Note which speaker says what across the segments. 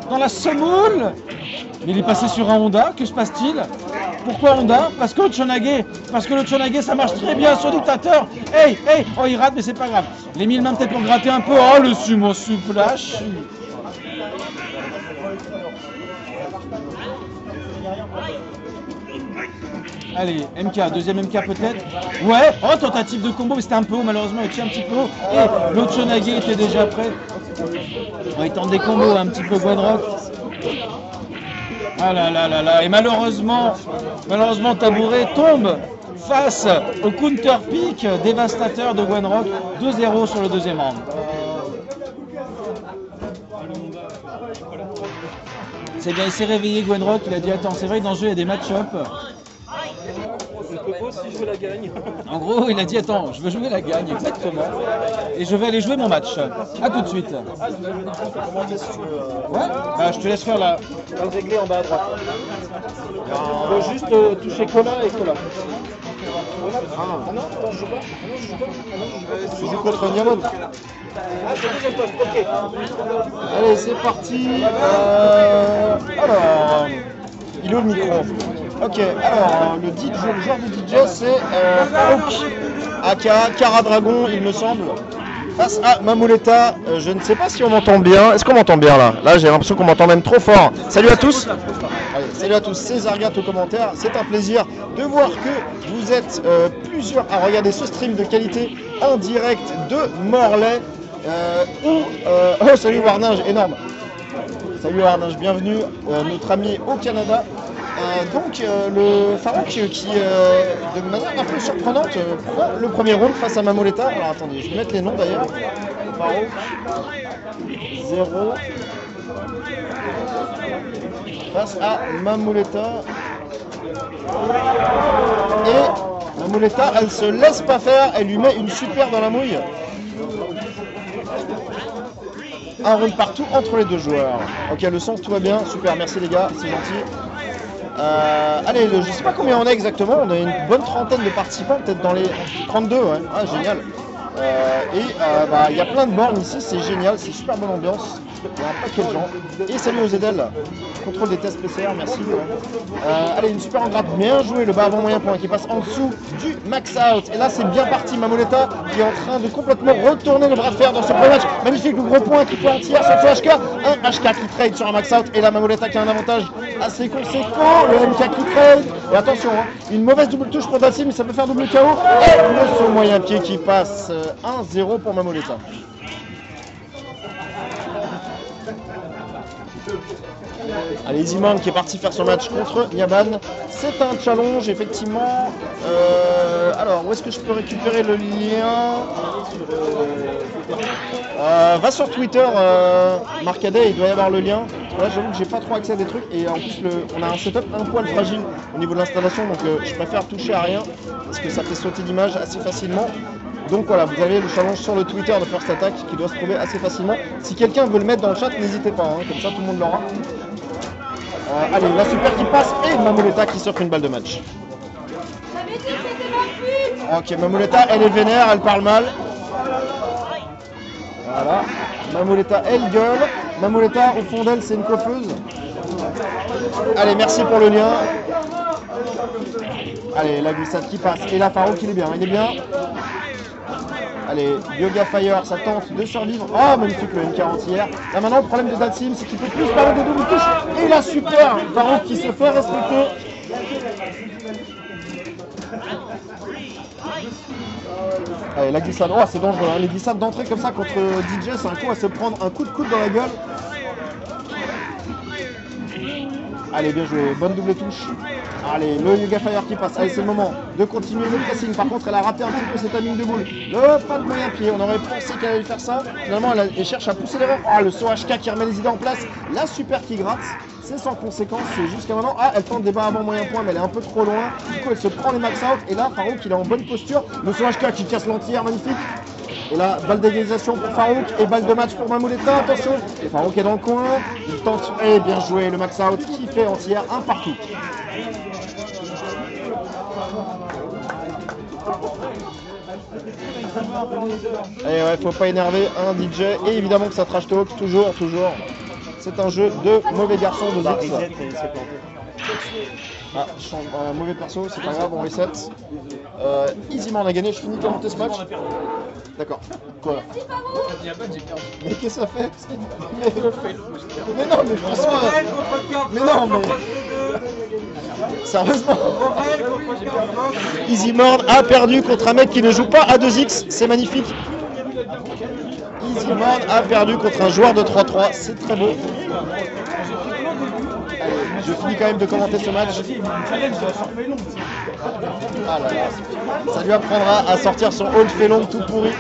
Speaker 1: dans la semoule. Mais il est passé sur un Honda, que se passe-t-il? Pourquoi Honda? Parce que le Chonage ça marche très bien sur dictateur. Hey, oh il rate mais c'est pas grave. Les 1000 mains peut-être pour gratter un peu. Oh le sumo souplash. Allez, MK, deuxième MK peut-être. Ouais, oh tentative de combo, mais c'était un peu haut, malheureusement il tient un petit peu haut. Et l'autre Chonage était déjà prêt. Oh, il tente des combos un petit peu Gwenrock. Ah là là là là, et malheureusement Tabouret tombe face au counter pick dévastateur de Gwenrock. 2-0 sur le deuxième round. C'est bien, il s'est réveillé Gwenrock, il a dit attends, c'est vrai que dans le jeu il y a des match-up.
Speaker 2: Si je veux la gagne.
Speaker 1: En gros, il a dit attends, je veux jouer la gagne, exactement. Et je vais aller jouer mon match. A tout de suite. Ouais, bah je te laisse faire la
Speaker 2: régler en bas à droite. Il faut juste toucher Cola et Cola.
Speaker 3: Ah non, attends, je joue pas. Je joue contre Niamon.
Speaker 2: Ah, c'est deuxième poste, ok.
Speaker 3: Allez, c'est parti. Alors, il est où le micro? Ok, alors le joueur de DJ c'est Farouk, aka Cara Dragon, il me semble. Face à Mamouleta, je ne sais pas si on m'entend bien. Est-ce qu'on m'entend bien là? Là, j'ai l'impression qu'on m'entend même trop fort. Salut à tous. Allez, salut à tous, César Gatt aux commentaires. C'est un plaisir de voir que vous êtes plusieurs à regarder ce stream de qualité en direct de Morlaix. Oh, salut Warninge, énorme. Salut Warninge, bienvenue, notre ami au Canada. Donc le Farouk qui de manière un peu surprenante prend le premier round face à Mamouleta. Alors attendez, je vais mettre les noms d'ailleurs. Farouk 0 face à Mamouleta. Et Mamouleta, elle se laisse pas faire, elle lui met une super dans la mouille. Un round partout entre les deux joueurs. Ok, le sens, tout va bien, super, merci les gars, c'est gentil. Allez, je sais pas combien on est exactement, on a une bonne trentaine de participants, peut-être dans les 32, ouais, ah, génial. Il y a plein de bornes ici, c'est génial, c'est super bonne ambiance, il y a un paquet de gens. Et salut aux Edel, contrôle des tests PCR, merci. Allez, une super engrappe, bien joué, le bas avant moyen point qui passe en dessous du max out. Et là, c'est bien parti, Mamouleta qui est en train de complètement retourner le bras de fer dans ce premier match. Magnifique, le gros point qui fait entière sur ce HK, un HK qui trade sur un max out. Et là, Mamouleta qui a un avantage assez conséquent, le MK qui trade. Et attention, hein, une mauvaise double touche pour Dassim, mais ça peut faire double KO. Et le saut moyen pied qui passe 1-0 pour Mamouleta. Allez, Easyman qui est parti faire son match contre Niaban. C'est un challenge, effectivement. Alors, où est-ce que je peux récupérer le lien? Va sur Twitter, Marcadet, il doit y avoir le lien. Là, j'avoue que j'ai pas trop accès à des trucs. Et en plus, on a un setup un poil fragile au niveau de l'installation. Donc, je préfère toucher à rien parce que ça fait sauter l'image assez facilement. Donc voilà, vous avez le challenge sur le Twitter de First Attack qui doit se trouver assez facilement. Si quelqu'un veut le mettre dans le chat, n'hésitez pas, hein, comme ça tout le monde l'aura. Allez, la super qui passe et Mamouleta qui s'offre une balle de match. Ok, Mamouleta, elle est vénère, elle parle mal. Voilà. Mamouleta, elle gueule. Mamouleta, au fond d'elle, c'est une coiffeuse. Allez, merci pour le lien. Allez, la glissade qui passe. Et là, Farouk, il est bien. Allez, Yoga Fire, ça tente de survivre. Oh, magnifique le M40 hier. Là maintenant, le problème de Datsim, c'est qu'il peut plus parler de double touche. Et la super Farouk qui se fait respecter. Allez, la glissade. Oh, c'est dangereux. Hein. Les glissades d'entrée comme ça contre DJ, c'est un coup à se prendre un coup de coude dans la gueule. Allez, bien joué. Bonne double touche. Allez, le Yoga Fire qui passe. Allez, c'est le moment de continuer le pressing. Par contre, elle a raté un petit peu cette amine de boule. Le pas de moyen pied. On aurait pensé qu'elle allait faire ça. Finalement, elle cherche à pousser l'erreur. Ah, le saut HK qui remet les idées en place. La super qui gratte. C'est sans conséquence jusqu'à maintenant. Ah, elle tente des bas avant moyen point, mais elle est un peu trop loin. Du coup, elle se prend les max out. Et là, Farouk, il est en bonne posture. Le saut HK qui casse l'entière. Magnifique. Et là, balle d'égalisation pour Farouk et balle de match pour Mamouleta, attention. Et Farouk est dans le coin, il tente, et bien joué, le max out qui fait entière, un partout. Et ouais, faut pas énerver un DJ, et évidemment que ça trash talk, toujours. C'est un jeu de mauvais garçon de
Speaker 2: Bah,
Speaker 3: Zix.
Speaker 2: reset et il s'est planté.
Speaker 3: Ah, je change un mauvais perso, c'est pas grave, on reset. Easement on a gagné, je finis de commenter ce match. D'accord. Quoi? Mais qu'est-ce que ça fait? Mais non, mais franchement. Mais non, mais. Sérieusement. Easymord a perdu contre un mec qui ne joue pas à 2x, c'est magnifique. Easymord a perdu contre un joueur de 3-3, c'est très beau. Je finis quand même de commenter ce match. Ah là là. Ça lui apprendra à sortir son hold félon tout pourri.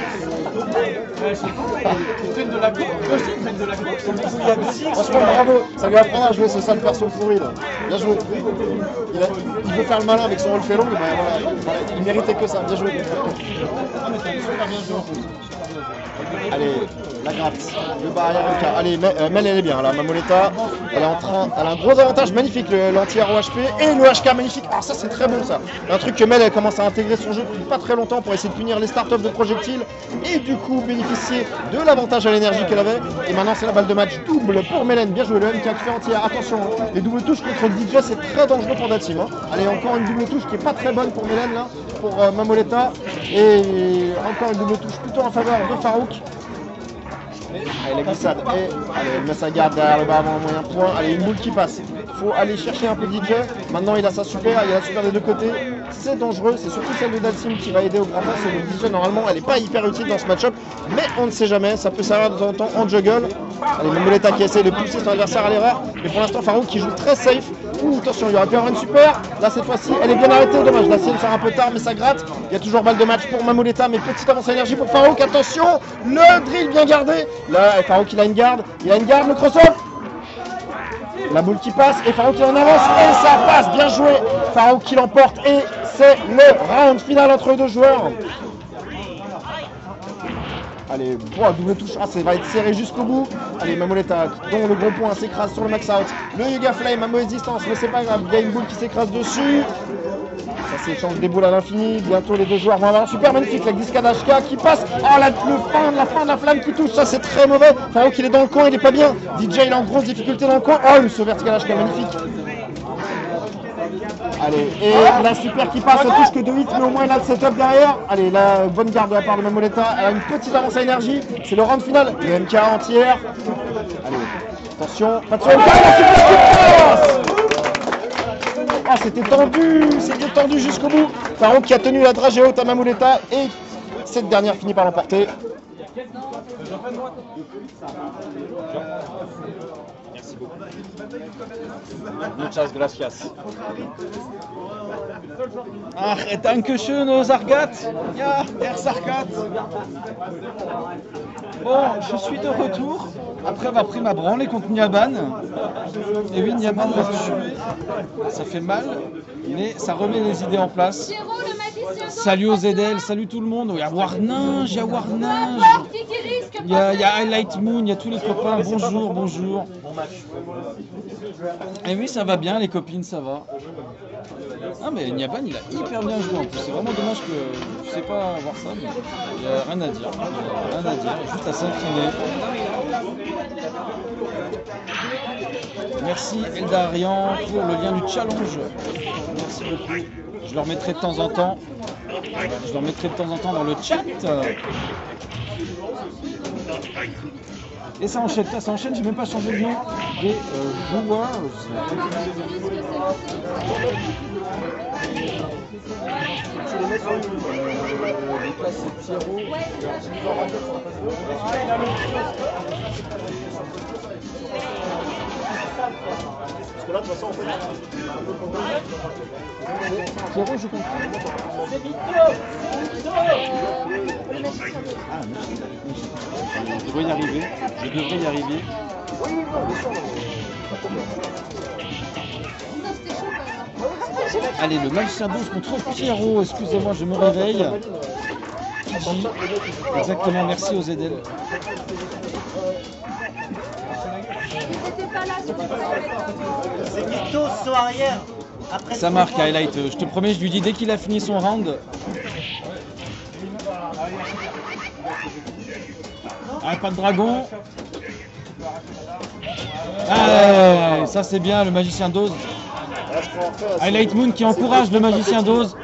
Speaker 3: Franchement, bravo. Ça lui apprendra à jouer ce sale perso pourri là. Bien joué. Il veut faire le malin avec son hold félon, mais voilà, il méritait que ça. Bien joué. Allez, la gratte, le barrière LK. Allez, Mel elle est bien là, Mamoleta, elle a un gros avantage magnifique, l'anti-aero HP et le HK magnifique. Ah ça c'est très bon ça. Un truc que Mel elle commence à intégrer son jeu depuis pas très longtemps pour essayer de punir les start-up de projectiles et du coup bénéficier de l'avantage à l'énergie qu'elle avait. Et maintenant c'est la balle de match double pour Melen, bien joué, le MK qui fait anti-air. Attention, hein. Les doubles touches contre DJ c'est très dangereux pour la team. Hein. Allez, encore une double touche qui est pas très bonne pour Melen là, pour Mamoleta. Et encore une double touche plutôt en faveur de Farouk. Allez, la glissade. Et allez, elle met sa garde derrière le bas avant un moyen point. Allez, une boule qui passe. Faut aller chercher un peu DJ. Maintenant, il a sa super. Il a la super des deux côtés. C'est dangereux. C'est surtout celle de Dalsim qui va aider au grand pass. Et le DJ, normalement, elle n'est pas hyper utile dans ce match-up. Mais on ne sait jamais. Ça peut servir de temps en temps en juggle. Allez, Mamoleta qui essaie de pousser son adversaire à l'erreur. Mais pour l'instant, Farouk qui joue très safe. Ouh, attention, il aurait pu avoir une super. Là, cette fois-ci, elle est bien arrêtée. Dommage. Il a essayé de faire un peu tard, mais ça gratte. Il y a toujours balle de match pour Mamoleta. Mais petite avance à énergie pour Farouk. Attention, le drill bien gardé. Là, Farouk, il a une garde. Il a une garde, le cross-up. La boule qui passe et Farouk qui en avance et ça passe, bien joué. Farouk qui l'emporte et c'est le round final entre les deux joueurs. Allez, boah, double touche, ah, ça va être serré jusqu'au bout. Allez, Mamoleta, dont le gros point s'écrase sur le max out. Le Yuga Flame à mauvaise distance, mais c'est pas grave, il y a une boule qui s'écrase dessus. Ça s'échange des boules à l'infini. Bientôt les deux joueurs vont avoir un super magnifique, la glissade HK qui passe. Oh, la fin de la flamme qui touche, ça c'est très mauvais. Farouk il est dans le coin, il est pas bien. DJ il est en grosse difficulté dans le coin. Oh, le saut vertical HK magnifique. Allez, et la super qui passe, elle touche que de 8, mais au moins elle a le setup derrière. Allez, la bonne garde de la part de Mamoleta, elle a une petite avance à énergie. C'est le round final, le MK entière. Allez, attention, pas de saut MK, la super qui passe. Ah, c'était tendu jusqu'au bout. Farouk qui a tenu la dragée haute à Mamoleta et cette dernière finit par l'emporter.
Speaker 2: Merci beaucoup. Muchas gracias.
Speaker 1: Ach, dankeschön aux Argat. Ja, Herr Sargat. Bon, je suis de retour après avoir pris ma branlée contre Nyaban. Et oui, Nyaban m'a tué. Ça fait mal, mais ça remet les idées en place. Salut aux ZL, salut tout le monde. Il y a Warninge, il y a Highlight Moon, il y a tous les copains. Bonjour, bonjour. Et oui, ça va bien, les copines, ça va. Ah, mais Nyaban, il a hyper bien joué en plus. C'est vraiment dommage que je sais pas voir ça, mais il n'y a rien à dire. Juste à s'incliner. Merci Eldarian pour le lien du challenge. Merci beaucoup. Je le remettrai de temps en temps. Dans le chat. Et ça enchaîne, j'ai même pas changé le nom des joueurs. Les places c'est Thierry.
Speaker 2: Parce que là, de toute façon, on fait
Speaker 1: Thierry, je comprends. Ah, je devrais y arriver. Allez, le magicien 12 contre Pierrot. Excusez-moi, je me réveille. Exactement, merci aux ZL.
Speaker 4: C'est Mythos son arrière. Après
Speaker 1: Ça marque, Highlight. Je te promets, je lui dis dès qu'il a fini son round. Ah, pas de dragon. Ah, ça c'est bien, le magicien d'Oz.
Speaker 3: Là, ce qu'on en fait,
Speaker 1: Highlight Moon qui encourage le magicien d'Oz.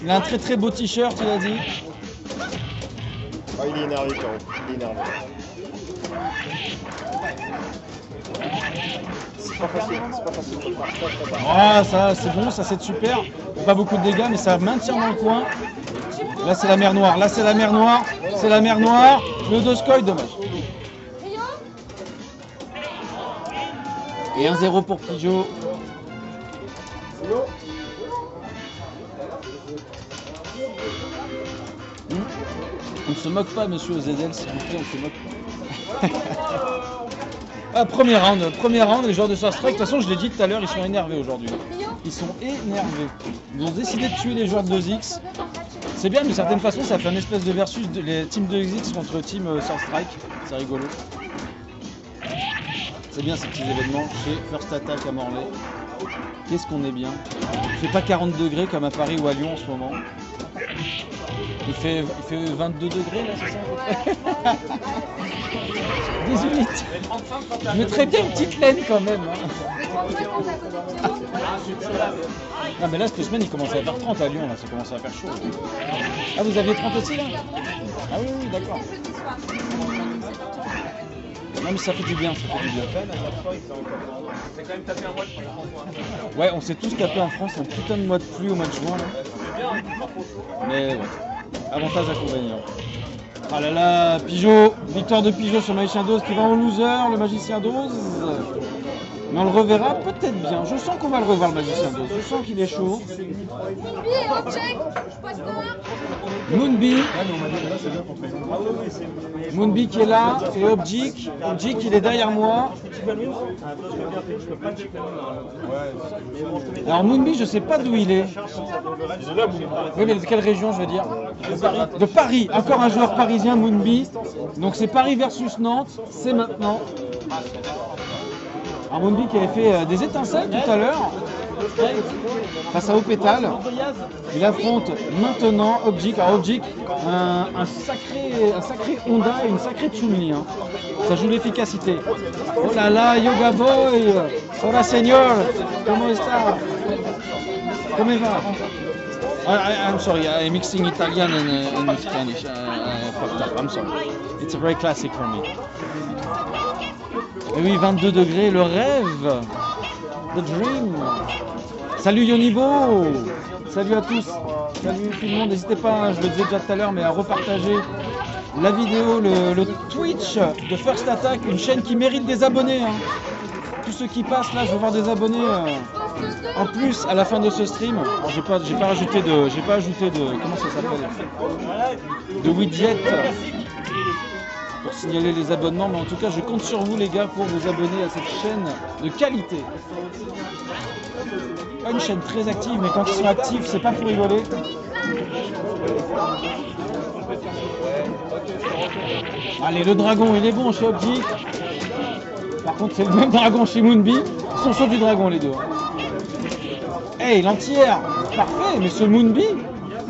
Speaker 1: Il a un très très beau t-shirt, il a dit.
Speaker 3: Ah, il est énervé, Caro. Il est énervé. C'est pas facile, c'est pas facile.
Speaker 1: Ah, ça c'est bon, ça c'est super. Pas beaucoup de dégâts, mais ça maintient dans le coin. Là c'est la mer Noire, là c'est la mer Noire, c'est la mer Noire. Le Doskoy, dommage. Et 1-0 pour Pigeot. On ne se moque pas, monsieur Ozedel, s'il vous plaît, on se moque pas. Ah, premier round, les joueurs de Star Strike, de toute façon je l'ai dit tout à l'heure, ils sont énervés aujourd'hui. Ils sont énervés. Ils ont décidé de tuer les joueurs de 2X. C'est bien, d'une certaine façon, ça fait un espèce de versus de les teams 2X contre team Star Strike. C'est rigolo. C'est bien ces petits événements chez First Attack à Morlaix. Qu'est-ce qu'on est bien. Il fait pas 40 degrés comme à Paris ou à Lyon en ce moment. Il fait 22 degrés là, c'est ça à peu près 18. Je mettrais bien une petite laine quand même. Hein. Ah mais là cette semaine il commençait à faire 30 à Lyon, là ça commençait à faire chaud. Ah vous aviez 30 aussi là? Ah oui oui d'accord. Non mais ça fait du bien, ça fait du bien. Ouais, on s'est tous tapé en France un putain de mois de pluie au mois de juin là. Mais ouais, avantage inconvénient. Ah là là, Pigeot, victoire de Pigeot sur Magicien d'Oz qui va en loser, le Magicien d'Oz. Mais on le reverra peut-être bien. Je sens qu'on va le revoir le Magicien d'Oz, je sens qu'il est chaud. Moonbee qui est là, et Objik il est derrière moi. Alors Moonbee je sais pas d'où il est. Oui mais de quelle région je veux dire? De Paris, encore un joueur parisien Moonbee. Donc c'est Paris versus Nantes, c'est maintenant. Alors Moonbee qui avait fait des étincelles tout à l'heure. Face à Opétal, il affronte maintenant Objik. Alors Objik, un sacré Honda et une sacrée Chun-Li. Hein. Ça joue l'efficacité. Oh là là, Yoga Boy, hola señor, comment está? Comment va? I'm sorry, I'm mixing Italian and Spanish. Fucked up. I'm sorry. It's a very classic for me. Et oui, 22 degrés, le rêve, the dream. Salut Yonibo, salut à tous, salut tout le monde, n'hésitez pas, je le disais déjà tout à l'heure, mais à repartager la vidéo, le Twitch de First Attack, une chaîne qui mérite des abonnés. Hein. Tous ceux qui passent là, je veux voir des abonnés en plus à la fin de ce stream. J'ai pas ajouté de, comment ça s'appelle, de widget pour signaler les abonnements, mais en tout cas je compte sur vous les gars pour vous abonner à cette chaîne de qualité. Pas une chaîne très active, mais quand ils sont actifs, c'est pas pour rigoler. Allez, le dragon, il est bon chez Objik. Par contre, c'est le même dragon chez Moonbee. Ils sont sur du dragon les deux. Hey, l'anti-air, parfait, mais ce Moonbee,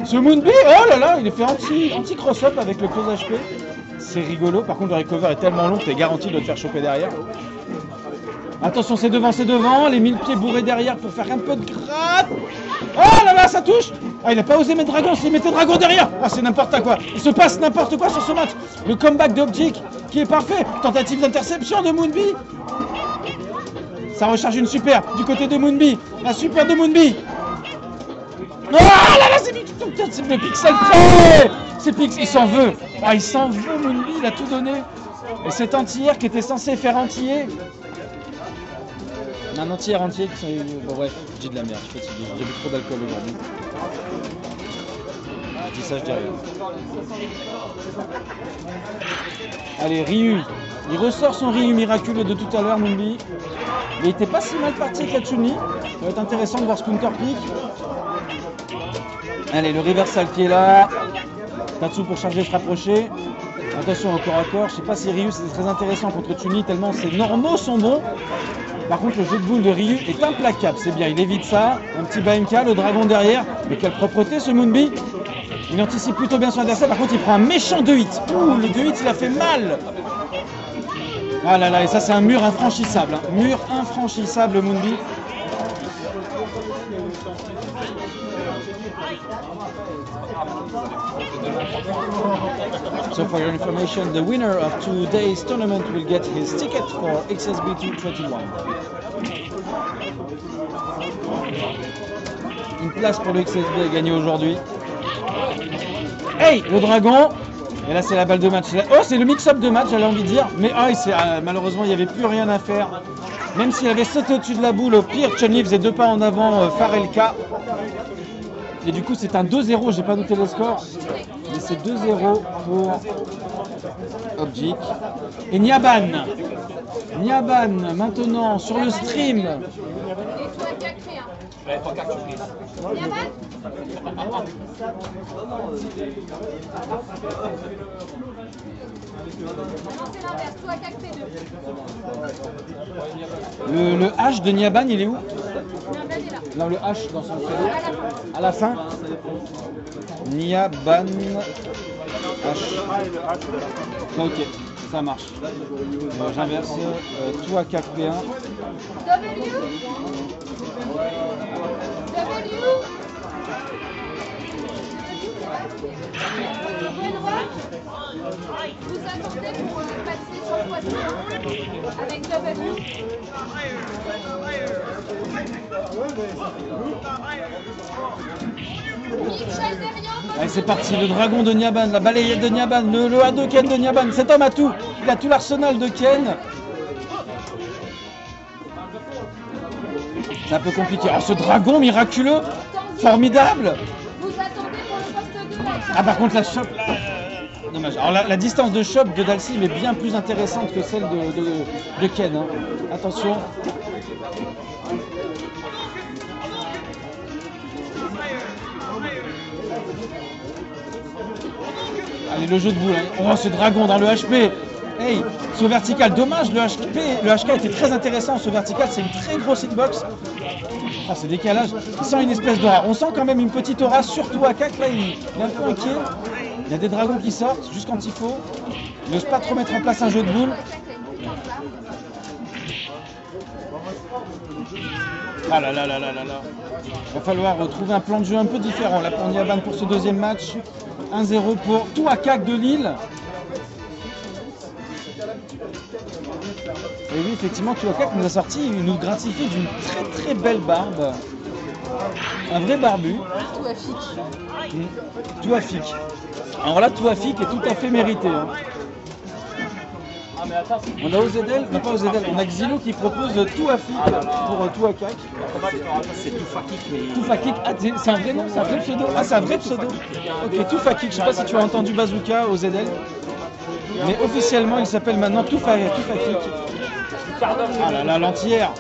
Speaker 1: oh là là, il est fait anti-cross-up avec le close HP. C'est rigolo, par contre le recover est tellement long que t'es garanti de te faire choper derrière. Attention, c'est devant, les 1000 pieds bourrés derrière pour faire un peu de gratte. Oh là là, ça touche. Ah, il n'a pas osé mettre dragon, s'il mettait dragon derrière. Ah, c'est n'importe quoi. Il se passe n'importe quoi sur ce match. Le comeback d'Objik qui est parfait. Tentative d'interception de Moonbee. Ça recharge une super du côté de Moonbee. La super de Moonbee. Oh là là, c'est le pixel près. Il s'en veut. Ah, il s'en veut, Moonbee, il a tout donné. Et cet anti-air qui était censé faire entier. Un entier qui sont... Bon bref, j'ai de la merde, je suis fatigué, j'ai bu trop d'alcool aujourd'hui. Je dis ça, je dis rien. Allez, Ryu. Il ressort son Ryu miraculeux de tout à l'heure, Moonbee. Mais il était pas si mal parti avec la Chun-Li. Ça va être intéressant de voir ce counter-pick. Allez, le reversal qui est là. Tatsu pour charger et se rapprocher. Attention au corps à corps. Je sais pas si Ryu c'était très intéressant contre Chun-Li tellement ses normaux sont bons. Par contre, le jeu de boule de Ryu est implacable, c'est bien, il évite ça. Un petit BMK, le dragon derrière. Mais quelle propreté ce Moonbee. Il anticipe plutôt bien son adversaire, par contre il prend un méchant 2-hit. Ouh, le 2-hit il a fait mal. Ah là là, et ça c'est un mur infranchissable. Hein. Mur infranchissable, Moonby. So for your information, the winner of today's tournament will get his ticket for XSB 221. Une place pour le XSB à gagner aujourd'hui. Hey, le dragon. Et là c'est la balle de match. Oh, c'est le mix-up de match, j'avais envie de dire. Mais malheureusement il n'y avait plus rien à faire. Même s'il avait sauté au-dessus de la boule, au pire Chun-Li faisait 2 pas en avant, Farelka. Et du coup c'est un 2-0, j'ai pas noté le score. Mais c'est 2-0 pour Objik. Et Nyaban maintenant sur le stream. Le H de Nyaban, il est où? Non, le H dans son pseudo. À la fin. Nyaban H. Ok, ça marche. J'inverse. Toi P1.
Speaker 5: Vous attendez pour passer sur x2 avec W.
Speaker 1: Allez, c'est parti, le dragon de Nyaban, la balayette de Nyaban, le A2 Ken de Nyaban. Cet homme a tout, il a tout l'arsenal de Ken. C'est un peu compliqué. Oh, ce dragon miraculeux, formidable.
Speaker 5: Vous attendez pour le poste 2.
Speaker 1: Ah, par contre, la chope, dommage. Alors, la distance de chope de Dalsim est bien plus intéressante que celle de Ken. Hein. Attention. Allez, le jeu de boule. Hein. Oh, ce dragon dans le HP. Hey, ce vertical, dommage, le HK était très intéressant. Ce vertical, c'est une très grosse hitbox. Ah, ce décalage, il sent une espèce d'aura. On sent quand même une petite aura, surtout à Kak. Là, il est un peu inquiet. Il y a des dragons qui sortent juste quand il faut. Il n'ose pas trop mettre en place un jeu de boule. Ah là là là là là là. Il va falloir retrouver un plan de jeu un peu différent là pour Nyaban pour ce deuxième match. 1-0 pour Touakak de Lille. Et oui, effectivement, Touakak nous a sorti, il nous gratifie d'une très très belle barbe. Un vrai barbu. Touafik. Alors là, Touafik est tout à fait mérité. Hein. On a OZL, non pas OZL, on a Xilo qui propose Touafik pour Touakak.
Speaker 2: C'est Toufakik, mais.
Speaker 1: Toufakik, ah, c'est un vrai nom, c'est un vrai pseudo. Ah, c'est un vrai pseudo. Ok, Toufakik, je sais pas si tu as entendu Bazooka OZL. Mais officiellement, il s'appelle maintenant Toufakik. Ah là là, l'entière.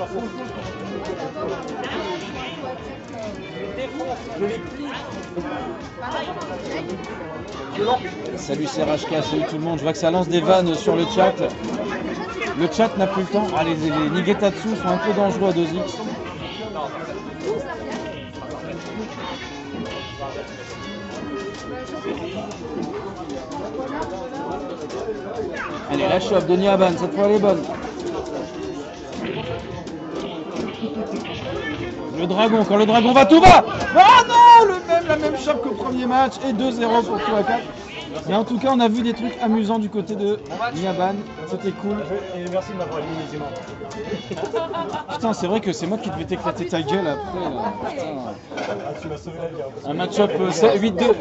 Speaker 1: Salut CRHK, salut tout le monde. Je vois que ça lance des vannes sur le chat. Le chat n'a plus le temps. Ah, les Nigetatsu sont un peu dangereux à 2x. Allez, la chope de Nyaban, cette fois elle est bonne. Le dragon, quand le dragon va, tout va. Ah non, la même chope qu'au premier match et 2-0 pour Touakak. Mais en tout cas, on a vu des trucs amusants du côté de Nyaban. C'était cool.
Speaker 2: Et merci de m'avoir éliminé Zima.
Speaker 1: Putain, c'est vrai que c'est moi qui devais t'éclater ta gueule après. Là. Putain.
Speaker 2: Ah, tu m'as sauvé la vie.
Speaker 1: Un match-up 8-2.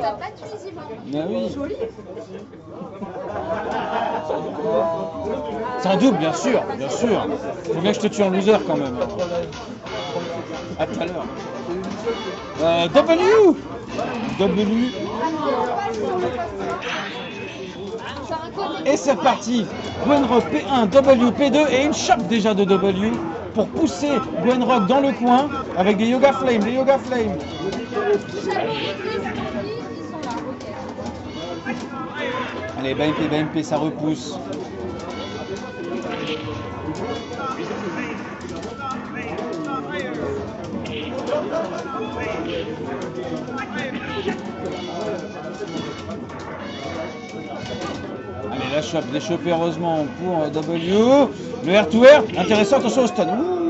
Speaker 1: Mais oui. Sans double, bien sûr, bien sûr. Faut bien que je te tue en loser quand même. À tout à l'heure. W. Et c'est reparti. Gwenrock P1, W, P2 et une chope déjà de W pour pousser Gwenrock dans le coin avec des Yoga Flame, Allez, BMP, ça repousse. Allez, la chope déchopée heureusement pour W. Le R2R, intéressant, attention au stun. Ouh.